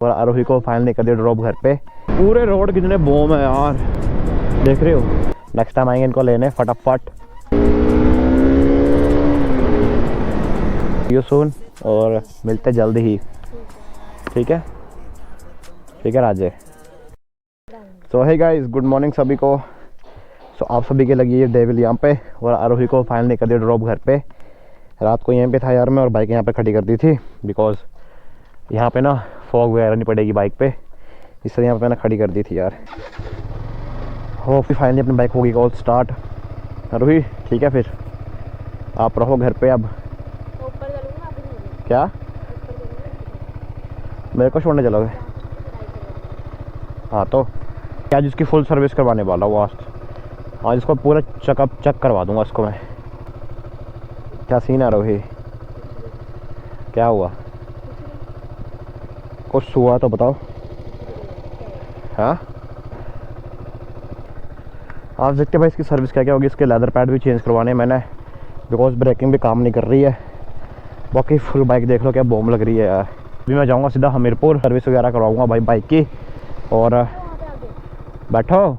और आरोही को फाइनली कर दिया ड्रॉप घर पे। पूरे रोड कितने बोम है यार, देख रहे हो। नेक्स्ट टाइम आएंगे इनको लेने फटाफट। यू सून और मिलते जल्द ही, ठीक है राजे। सो हे गाइस, गुड मॉर्निंग सभी को। सो आप सभी के लगी ये डेविल यहाँ पे और आरोही को फाइनली कर दिया ड्रॉप घर पे। रात को यहीं पे था यार मैं, और बाइक यहाँ पे खड़ी कर दी थी बिकॉज यहाँ पे ना फॉग वगैरह नहीं पड़ेगी बाइक पे, इसलिए यहाँ पे मैंने खड़ी कर दी थी यार। होप फाइनली अपनी बाइक होगी कॉल स्टार्ट। आरोही ठीक है, फिर आप रहो घर पे अब। क्या मेरे को छोड़ने चलोगे? हाँ तो क्या, जिसकी फुल सर्विस करवाने वाला हूँ आज इसको पूरा चेक करवा दूंगा इसको मैं। क्या सीन है रोही, क्या हुआ? कुछ हुआ तो बताओ। हाँ आप देखते भाई इसकी सर्विस क्या होगी। इसके लेदर पैड भी चेंज करवाने मैंने बिकॉज ब्रेकिंग भी काम नहीं कर रही है। बाकी फुल बाइक देख लो क्या बॉम्ब लग रही है यार। अभी मैं जाऊंगा सीधा हमीरपुर, सर्विस वगैरह करवाऊंगा भाई बाइक की। और बैठो,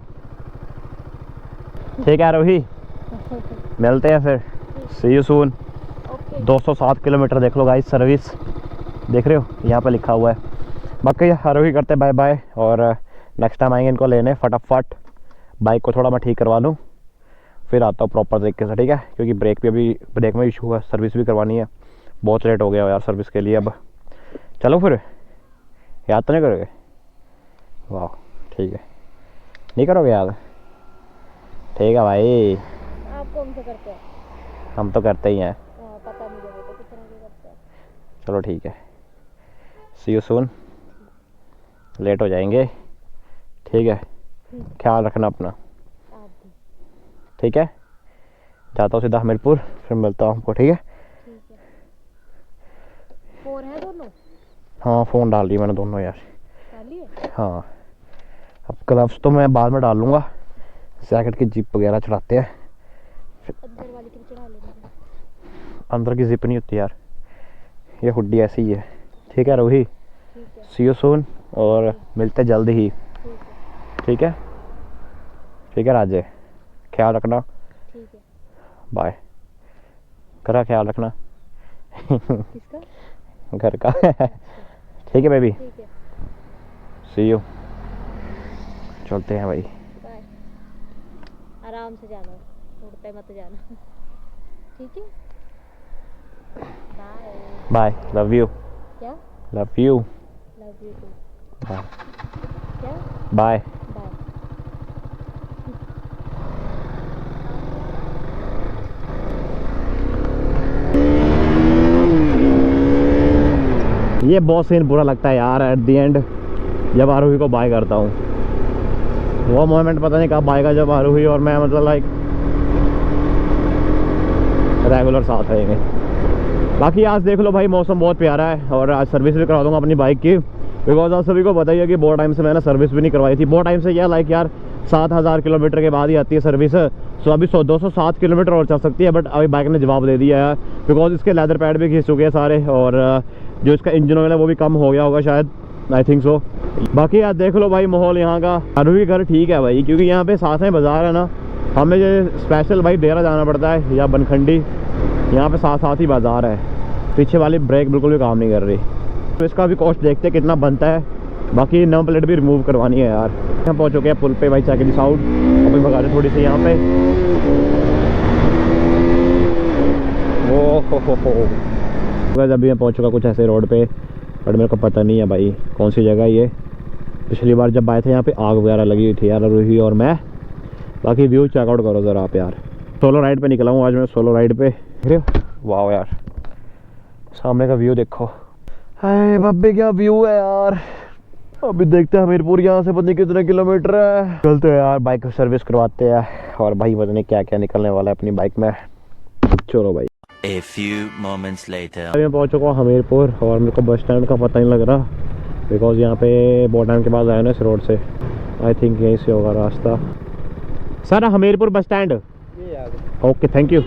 ठीक है रोही, मिलते हैं फिर, सी यू सून। 207 किलोमीटर देख लो गाइस सर्विस, देख रहे हो यहाँ पे लिखा हुआ है। बाकी आरोही करते बाय बाय, और नेक्स्ट टाइम आएंगे इनको लेने फटाफट। बाइक को थोड़ा मैं ठीक करवा लूँ फिर आता हूँ प्रॉपर तरीके से, ठीक है, क्योंकि ब्रेक में इशू है, सर्विस भी करवानी है। बहुत लेट हो गया यार सर्विस के लिए। अब चलो फिर, याद तो नहीं करोगे? वाह ठीक है, नहीं करोगे याद? ठीक है भाई। आप कौन सा करते हैं? हम तो करते ही हैं। पता मुझे तो किस तरह के करते हैं। चलो ठीक है, सी यू सून। लेट हो जाएंगे, ठीक है, ख्याल रखना अपना, ठीक है। जाता हूँ सीधा हमीरपुर, फिर मिलता हूँ आपको, ठीक है। फोन है दोनों? हाँ फ़ोन डाल दिए मैंने दोनों यार। डाल लिए? हाँ अब ग्लव्स तो मैं बाद में डाल लूँगा, जैकेट की जिप वगैरह चढ़ाते हैं। अंदर वाली की चढ़ा लेंगे। अंदर की जिप नहीं होती यार, ये हुड्डी ऐसी ही है, ठीक है रोही। सी यू सून और मिलते जल्द ही, ठीक है राजे, ख्याल रखना, ठीक है, बाय। करा ख्याल रखना किसका? घर का ठीक है बेबी, ठीक है, सी यू। चलते हैं भाई, बाय। आराम से जाना, उड़ते मत जाना, ठीक है, बाय बाय, लव यू। क्या? Love you, love you too. Bye क्या? बाय। बाय। ये बहुत सीन बुरा लगता है यार एट दी एंड, जब आरोही को बाय करता हूँ। वो मोमेंट पता नहीं कब आएगा जब आरोही और मैं मतलब लाइक रेगुलर साथ रहेंगे। बाकी आज देख लो भाई मौसम बहुत प्यारा है, और आज सर्विस भी करा दूंगा अपनी बाइक की बिकॉज आप सभी को बताइए कि बहुत टाइम से मैंने सर्विस भी नहीं करवाई थी। बहुत टाइम से क्या लाइक यार 7000 किलोमीटर के बाद ही आती है सर्विस। सो अभी 207 किलोमीटर और चल सकती है, बट अभी बाइक ने जवाब दे दिया है बिकॉज इसके लेदर पैड भी घिस चुके हैं सारे, और जो इसका इंजन ऑयल है वो भी कम हो गया होगा शायद, आई थिंक सो। बाकी यार देख लो भाई माहौल यहाँ का। आरोही घर ठीक है भाई, क्योंकि यहाँ पे साथ में बाज़ार है ना, हमें जो स्पेशल भाई डेरा जाना पड़ता है या बनखंडी, यहाँ पे साथ ही बाज़ार है। पीछे वाली ब्रेक बिल्कुल भी काम नहीं कर रही, तो इसका भी कॉस्ट देखते हैं कितना बनता है। बाकी नंबर प्लेट भी रिमूव करवानी है यार। हम पहुँच चुके हैं पुल पे भाई, चेक दिस आउट। अभी भगा रहे थोड़ी सी यहाँ पे, हो अभी मैं पहुँच चुका कुछ ऐसे रोड पे, बट मेरे को पता नहीं है भाई कौन सी जगह ये। पिछली बार जब आए थे यहाँ पे आग वगैरह लगी हुई थी यार रोही और मैं। बाकी व्यू चेकआउट करो ज़रा आप यार। सोलो राइड पे निकला हूँ आज मैं, सोलो राइड पे। वाह यार सामने का व्यू देखो, हाय बब्बे क्या व्यू है यार। अभी देखते हैं हमीरपुर यहाँ से पता नहीं कितने किलोमीटर है। चलते हैं यार बाइक सर्विस करवाते हैं, और भाई पता नहीं क्या क्या निकलने वाला है अपनी बाइक में। चलो भाई। A few moments later. अभी मैं पहुँच चुका हूँ हमीरपुर, और मेरे को बस स्टैंड का पता नहीं लग रहा बिकॉज यहाँ पे बहुत टाइम के बाद आया ना इस रोड से। आई थिंक यहीं से होगा रास्ता। Sir Hamirpur bus stand. Okay thank you.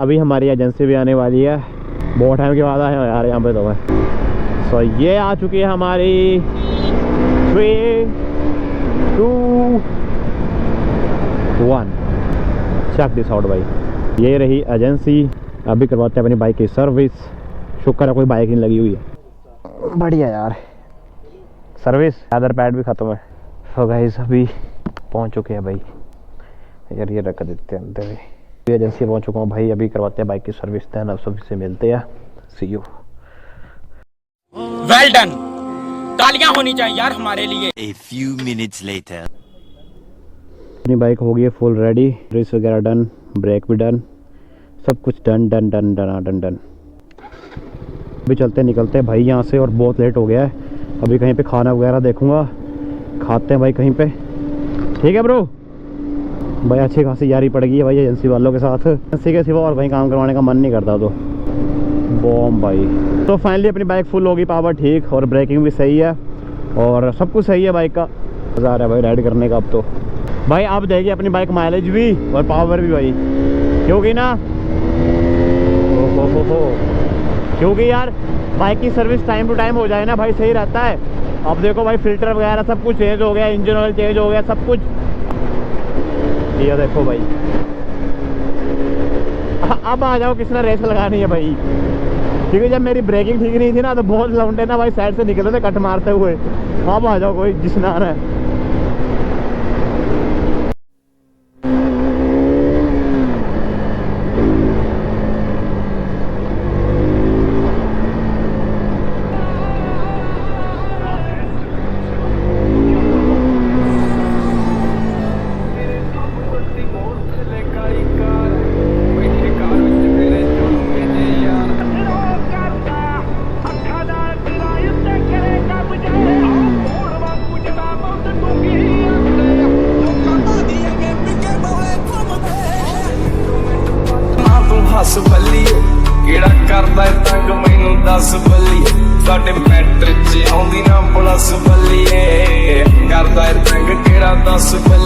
अभी हमारी एजेंसी भी आने वाली है, बहुत टाइम के बाद आए यार यहाँ पे तो मैं। सो ये आ चुकी है हमारी 3, 2, 1। चेक दिस आउट भाई, ये रही एजेंसी। अभी करवाते हैं अपनी बाइक की सर्विस। शुक्र है कोई बाइक नहीं लगी हुई है। बढ़िया यार, सर्विस लेदर पैड भी ख़त्म है। तो गाइस अभी पहुंच चुके हैं भाई यार, ये रख देते हैं अंदर ही। एजेंसी पहुंच चुका हूँ भाई, अभी करवाते हैं बाइक की सर्विस। देन अब सर्विस से मिलते हैं, सी यू। वेल डन, तालियां होनी चाहिए यार हमारे लिए। A few minutes later. अपनी बाइक हो गई है फुल रेडी, रेस वगैरह डन, ब्रेक भी डन, सब कुछ done done done done done done. अभी चलते निकलते हैं भाई यहाँ से, और बहुत लेट हो गया है। अभी कहीं पे खाना वगैरह देखूंगा, खाते हैं भाई कहीं पे। ठीक है ब्रो भाई, अच्छी खासी यारी पड़ गई है भाई एजेंसी वालों के साथ। एजेंसी के सिवा और कहीं काम करवाने का मन नहीं करता तो बॉम भाई। तो फाइनली अपनी बाइक फुल होगी, पावर ठीक, और ब्रेकिंग भी सही है, और सब कुछ सही है बाइक का। मज़ा आ रहा है भाई राइड करने का अब तो। भाई आप देखिए अपनी बाइक माइलेज भी और पावर भी भाई, क्योंकि ना क्योंकि यार बाइक की सर्विस टाइम टू टाइम हो जाए ना भाई, सही रहता है। अब देखो भाई फिल्टर वगैरह सब कुछ चेंज हो गया, इंजन ऑयल चेंज हो गया, सब कुछ। ये देखो भाई, अब आ जाओ किसने रेस लगानी है भाई, क्योंकि जब मेरी ब्रेकिंग ठीक नहीं थी ना तो बहुत लौंडे ना भाई साइड से निकले थे कट मारते हुए। अब आ जाओ कोई जिसने आना है। हस बल्ली केड़ा करदा तंग मैनू दस बल्ली साडे मैट्रिक च आउंदी ना प्लस बल्ली करदा तंग केड़ा दस बल्ली।